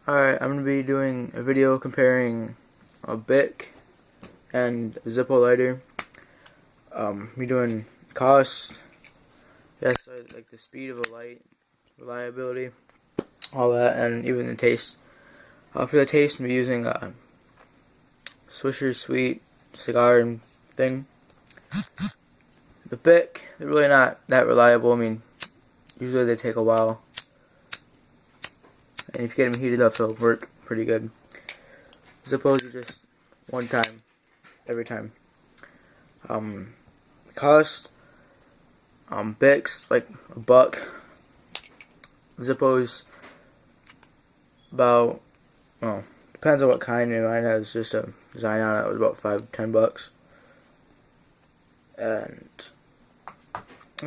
Alright, I'm going to be doing a video comparing a Bic and a Zippo lighter. We're doing cost, yes, like the speed of a light, reliability, all that, and even the taste. For the taste, I'm using a Swisher Sweet cigar thing. The Bic, they're really not that reliable. I mean, usually they take a while. And if you get them heated up, they'll work pretty good. Zippos are just one time, every time. Cost, Bics like $1. Zippos about, well, depends on what kind. Mine has just a design on it. It was about $5-10. And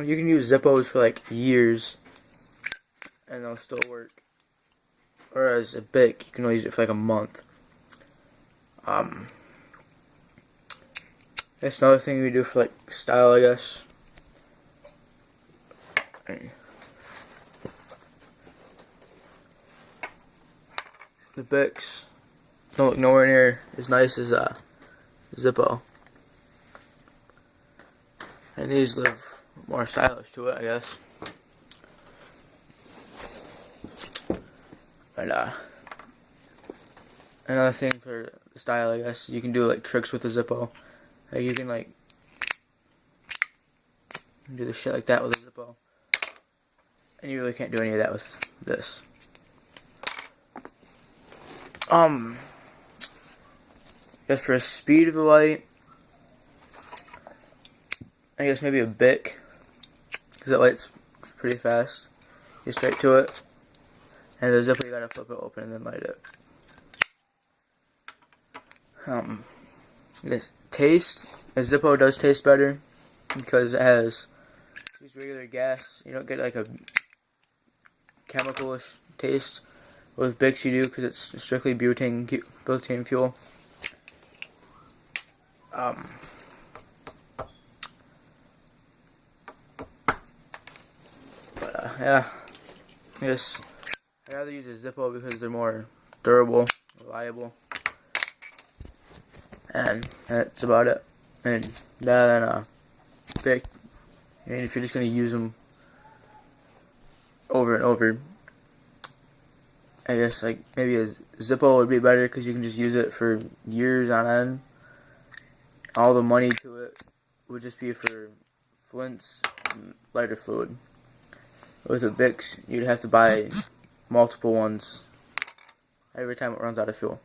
you can use Zippos for like years, and they'll still work. Whereas a Bic, you can only use it for like a month. That's another thing we do for like style, I guess. The Bics don't look nowhere near as nice as Zippo. And these look more stylish to it, I guess. And another thing for the style, I guess, you can do like tricks with the Zippo. Like you can like do the shit like that with a Zippo, and you really can't do any of that with this. Just for the speed of the light, I guess maybe a Bic, because it lights pretty fast. Get straight to it. And the Zippo, you gotta flip it open and then light it. This taste, a Zippo does taste better because it has just regular gas. You don't get like a chemical-ish taste. With Bics you do because it's strictly butane fuel. Yeah, I guess I'd rather use a Zippo because they're more durable, reliable, and that's about it. And that and Bic, I mean, if you're just gonna use them over and over, I guess like maybe a Zippo would be better because you can just use it for years on end. All the money to it would just be for flints and lighter fluid. With the Bics, you'd have to buy multiple ones every time it runs out of fuel.